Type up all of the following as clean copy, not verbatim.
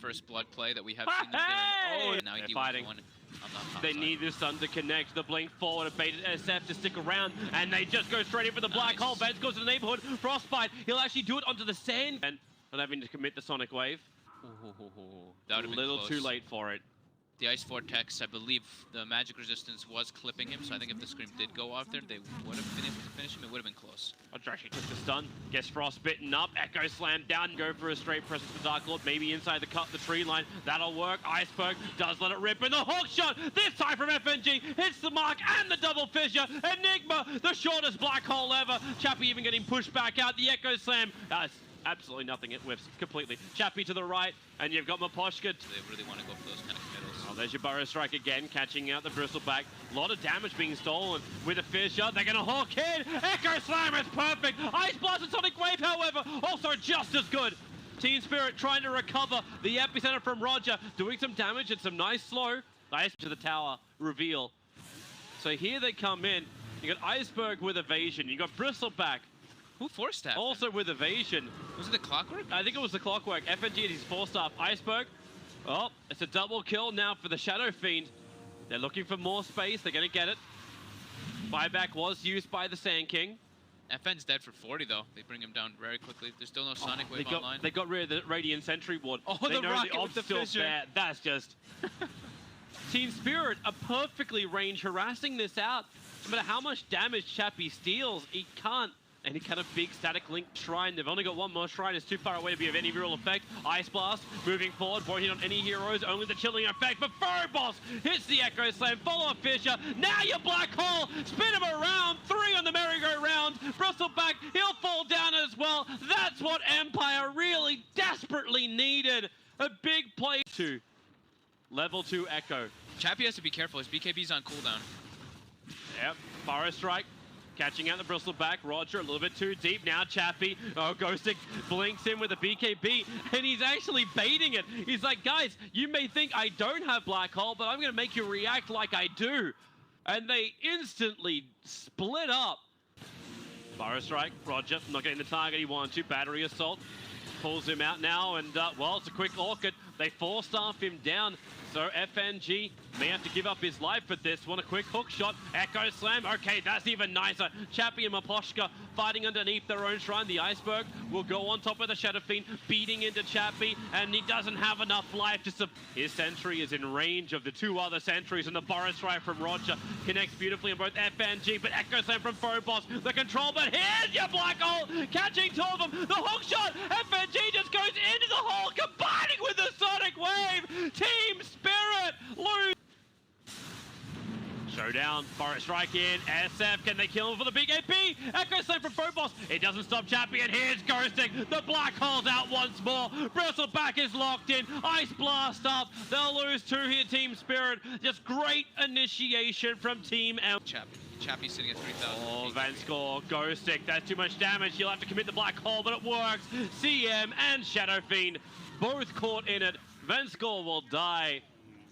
first blood play that we have seen them doing. Oh, now they're fighting. They need this Sun to connect. The blink forward of baited SF to stick around, and they just go straight in for the black hole. Vance goes to the neighborhood. Frostbite, he'll actually do it onto the sand. And not having to commit the Sonic Wave. That a little too late for it. The Ice Vortex, I believe the magic resistance was clipping him, so I think if the Scream did go out there, they would have been able to finish him. It would have been close. Actually took the stun. Gets Frostbitten up. Echo Slam down. Go for a straight presence for Dark Lord. Maybe inside the tree line. That'll work. Iceberg does let it rip. And the hook shot, this time from FNG, hits the mark and the double fissure. Enigma, the shortest black hole ever. Chappie even getting pushed back out. The Echo Slam. Absolutely nothing. It whiffs completely. Chappie to the right, and you've got Maposhka. They really want to go for those kind of committals. Oh, there's your Burrow Strike again, catching out the Bristleback. A lot of damage being stolen with a fissure. They're going to hook in. Echo Slammer is perfect. Ice Blast and Sonic Wave, however, also just as good. Team Spirit trying to recover the epicenter from Roger, doing some damage and some nice slow. Ice to the tower reveal. So here they come in. You got Iceberg with evasion. You got Bristleback. Who forced that? Also with evasion. Was it the Clockwork? I think it was the Clockwork. FNG at his 4-star. Iceberg. Oh, it's a double kill now for the Shadow Fiend. They're looking for more space. They're going to get it. Buyback was used by the Sand King. FN's dead for 40, though. They bring him down very quickly. There's still no Sonic Wave online. They got rid of the Radiant Sentry Ward. Oh, they the rocket with the fissure. There. That's just... Team Spirit are perfectly range harassing this out. No matter how much damage Chappie steals, he can't. Any kind of big static link shrine. They've only got one more shrine. It's too far away to be of any real effect. Ice Blast moving forward, won't hit on any heroes, only the chilling effect. But Phobos hits the Echo Slam, follow up Fisher. Now your black hole, spin him around. 3 on the merry-go-round. Bristleback, he'll fall down as well. That's what Empire really desperately needed. A big play. Level 2 Echo. Chappie has to be careful. His BKB's on cooldown. Yep, Burrow Strike. Catching out the Bristleback. Roger a little bit too deep. Now Chappie. Oh, Ghostic blinks in with a BKB, and he's actually baiting it. He's like, guys, you may think I don't have Black Hole, but I'm going to make you react like I do. And they instantly split up. Burrow Strike. Roger not getting the target he wanted to. Battery Assault. Pulls him out now, and well, it's a quick orchid. They 4-staff him down. So FNG may have to give up his life for this one. A quick hook shot. Echo Slam. Okay, that's even nicer. Chappie and Maposhka fighting underneath their own shrine. The Iceberg will go on top of the Shadow Fiend, beating into Chappie, and he doesn't have enough life to his sentry is in range of the 2 other sentries, and the Burrow Strike from Roger connects beautifully on both FNG, but Echo Slam from Phobos. The control, but here's your black hole, catching 2 of them. The hook shot. FNG just goes into the hole, combining with the Sonic Wave. Team Spirit lose. Showdown, Burrow Strike in, SF, can they kill him for the big AP? Echo Slam from Phobos, it doesn't stop Chappie, and here's Ghosting. The black hole's out once more. Bristleback is locked in, Ice Blast up. They'll lose 2 here, Team Spirit. Just great initiation from Team L. Chappie's sitting at 3,000. Oh, Vanscore, Ghostic, that's too much damage. He'll have to commit the black hole, but it works. CM and Shadow Fiend both caught in it. Vanscore will die.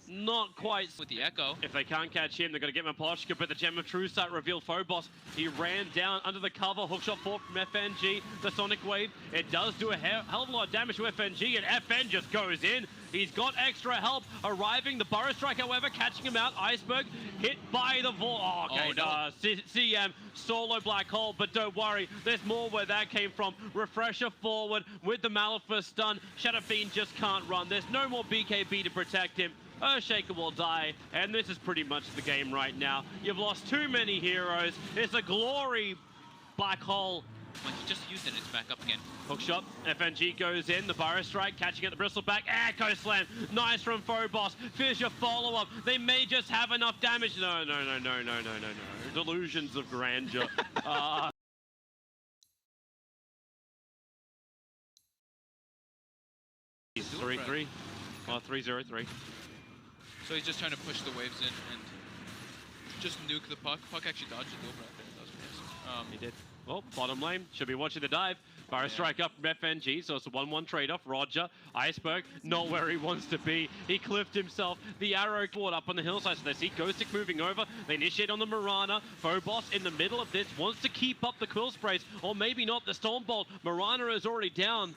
Not quite with the Echo. If they can't catch him, they're going to get Maposhka, but the Gem of True Sight revealed Phobos. He ran down under the cover, hookshot 4 from FNG. The Sonic Wave, it does do a hell of a lot of damage to FNG, and FN just goes in. He's got extra help arriving. The Burrow Strike, however, catching him out. Iceberg hit by the Vor. Oh, okay, no. CM solo black hole, but don't worry, there's more where that came from. Refresher forward with the Maleficent stun. Shadow Fiend just can't run. There's no more BKB to protect him. Earthshaker will die, and this is pretty much the game right now. You've lost too many heroes. It's a glory black hole. When you just used it, it's back up again. Hookshot, FNG goes in, the Burrow Strike catching at the Bristleback. Echo Slam, nice from Phobos. Fissure follow-up. They may just have enough damage. No. Delusions of grandeur. 3-3. Oh, 3-0-3. So he's just trying to push the waves in and just nuke the puck. Puck actually dodged the over out there. That was nice. He did. Well, bottom lane. Should be watching the dive. Burrow Strike up from FNG, so it's a 1-1 trade-off. Roger, Iceberg, not where he wants to be. He cliffed himself. The arrow caught up on the hillside, so they see Ghostic moving over. They initiate on the Mirana. Phobos in the middle of this wants to keep up the Quill Sprays, or maybe not the Stormbolt. Mirana is already down.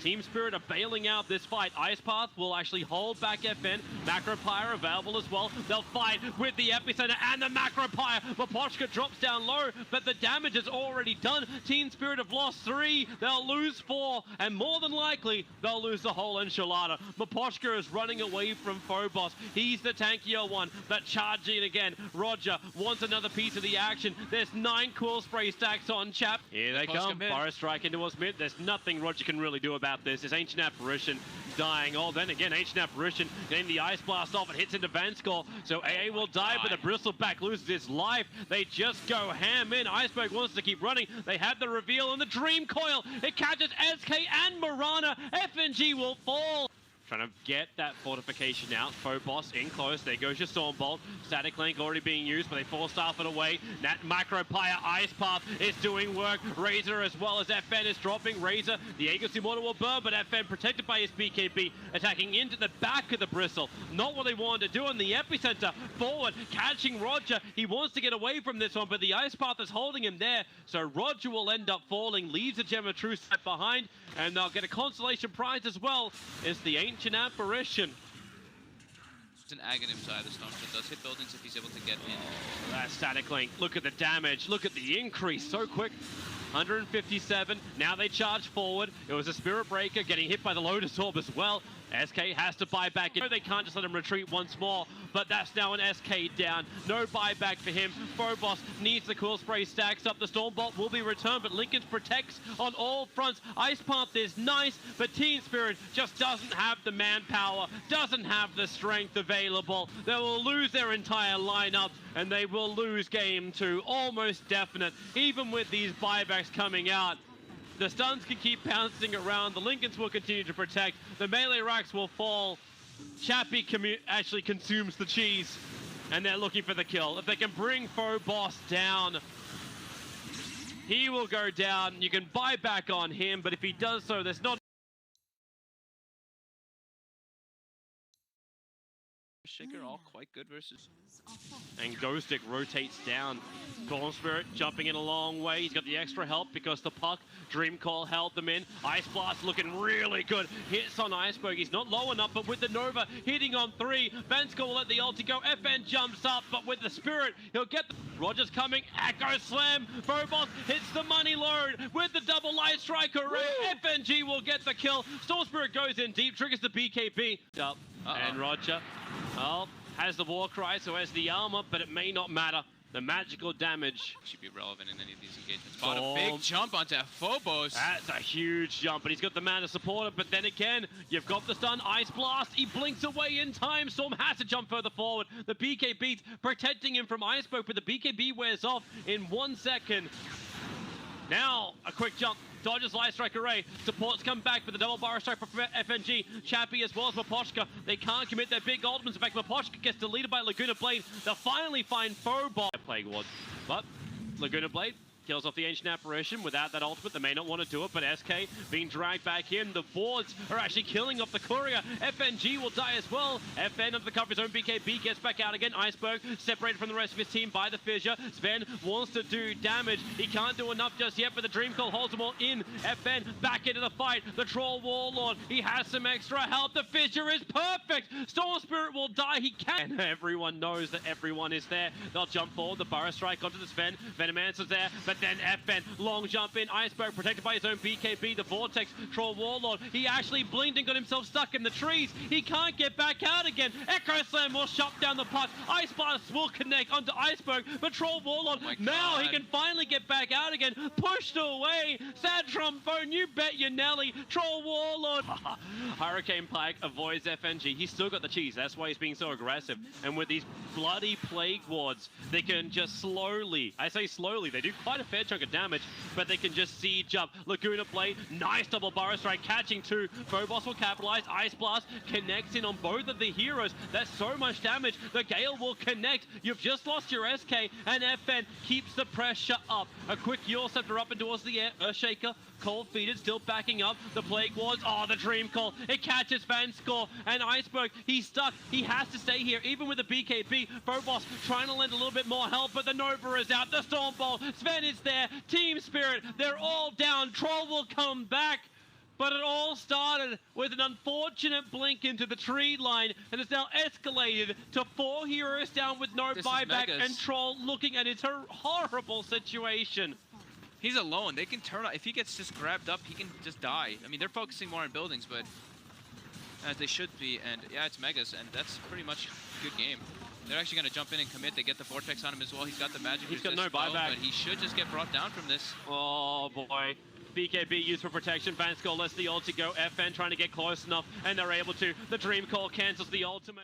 Team Spirit are bailing out this fight. Ice Path will actually hold back FN. Macro Pyre available as well. They'll fight with the Epicenter and the Macro Pyre. Mapochka drops down low, but the damage is already done. Team Spirit have lost 3. They'll lose 4, and more than likely, they'll lose the whole enchilada. Mapochka is running away from Phobos. He's the tankier one, but charging again. Roger wants another piece of the action. There's 9 cool spray stacks on Chap. Here they come. Fire strike into us mid. There's nothing Roger can really do about this. It's Ancient Apparition dying. Oh, then again, Ancient Apparition getting the Ice Blast off. It hits into Vanskor. So AA will die, but the Bristleback loses his life. They just go ham in. Iceberg wants to keep running. They have the reveal and the Dream Coil. It catches SK and Marana. FNG will fall. Trying to get that fortification out. Phobos in close. There goes your Stormbolt. Static Link already being used, but they force staff it away. That Macropire Ice Path is doing work. Razor as well as FN is dropping. Razor, the Aegis Immortal will burn, but FN protected by his BKB, attacking into the back of the Bristle. Not what they wanted to do in the epicenter. Forward, catching Roger. He wants to get away from this one, but the Ice Path is holding him there. So Roger will end up falling, leaves the Gem of Truth set behind, and they'll get a consolation prize as well. It's the Ancient Apparition. It's an Aghanim side of the Storm, so does hit buildings if he's able to get in. Oh, that Static Link. Look at the damage. Look at the increase so quick. 157. Now they charge forward. It was a Spirit Breaker getting hit by the Lotus Orb as well. SK has to buy back in. They can't just let him retreat once more, but that's now an SK down. No buyback for him. Phobos needs the cool spray, stacks up. The Stormbolt will be returned, but Lincoln protects on all fronts. Ice Path is nice, but Team Spirit just doesn't have the manpower, doesn't have the strength available. They will lose their entire lineup, and they will lose game 2. Almost definite, even with these buybacks coming out. The stuns can keep bouncing around. The Lincolns will continue to protect. The melee racks will fall. Chappie actually consumes the cheese, and they're looking for the kill. If they can bring Phobos down, he will go down. You can buy back on him, but if he does so, there's not... Shaker all quite good versus... And Ghostic rotates down. Corn Spirit jumping in a long way. He's got the extra help because the puck. Dream Call held them in. Ice Blast looking really good. Hits on Iceberg. He's not low enough, but with the Nova hitting on 3. Vanskor will let the ulti go. FN jumps up, but with the Spirit, he'll get the... Rogers coming. Echo Slam. Phobos hits the money load with the double light strike array. FNG will get the kill. Storm Spirit goes in deep, triggers the BKB. Up. And Roger, well, has the war cry, so has the armor, but it may not matter. The magical damage should be relevant in any of these engagements. But a big jump onto Phobos. That's a huge jump, but he's got the man to support it. But then again, you've got the stun. Ice Blast. He blinks away in time. Storm has to jump further forward. The BKB's protecting him from Iceberg, but the BKB wears off in 1 second. Now, a quick jump. Dodges Light Strike Array. Supports come back with the double bar strike for FNG. Chappie as well as Mapochka. They can't commit their big ultimates. In fact, Mapochka gets deleted by Laguna Blade. They'll finally find Phobos. Plague Ward. But Laguna Blade kills off the Ancient Apparition. Without that ultimate, they may not want to do it, but SK being dragged back in. The boards are actually killing off the Courier. FNG will die as well. FN under the cover of his own BKB gets back out again. Iceberg separated from the rest of his team by the fissure. Sven wants to do damage. He can't do enough just yet, but the Dream Call holds them all in. FN back into the fight. The Troll Warlord, he has some extra help. The fissure is perfect. Storm Spirit will die. He can. And everyone knows that everyone is there. They'll jump forward. The Burrow Strike onto the Sven. Venomancer's there, but then FN, long jump in. Iceberg protected by his own BKB. The Vortex, Troll Warlord. He actually blinked and got himself stuck in the trees. He can't get back out again. Echo Slam will shut down the puck. Ice Blast will connect onto Iceberg. But Troll Warlord, now he can finally get back out again. Pushed away. Sad Trombone, you bet your Nelly. Troll Warlord. Hurricane Pike avoids FNG. He's still got the cheese. That's why he's being so aggressive. And with these bloody Plague Wards, they can just slowly, I say slowly, they do quite a fair chunk of damage, but they can just siege up. Laguna Blade, nice double Burrow Strike, catching 2. Phobos will capitalize. Ice Blast connects in on both of the heroes. That's so much damage. The Gale will connect. You've just lost your SK, and FN keeps the pressure up. A quick Yule Scepter up and towards the air. Earthshaker, Cold Feeded, still backing up. The Plague Wards, oh, the Dream Call. It catches Vanskor, and Iceberg, he's stuck. He has to stay here, even with the BKB. Phobos trying to lend a little bit more help, but the Nova is out. The Stormbolt, Sven is there. Team Spirit, they're all down. Troll will come back. But it all started with an unfortunate blink into the tree line, and it's now escalated to 4 heroes down with no buyback, and Troll looking at his horrible situation. He's alone. They can turn. If he gets just grabbed up, he can just die. I mean, they're focusing more on buildings, but as they should be. And yeah, it's Megas, and that's pretty much a good game. They're actually going to jump in and commit. They get the Vortex on him as well. He's got the magic. He's got no buyback. But he should just get brought down from this. Oh, boy. BKB used for protection. Van Skull lets the ult to go. FN trying to get close enough, and they're able to. The Dream Call cancels the ultimate.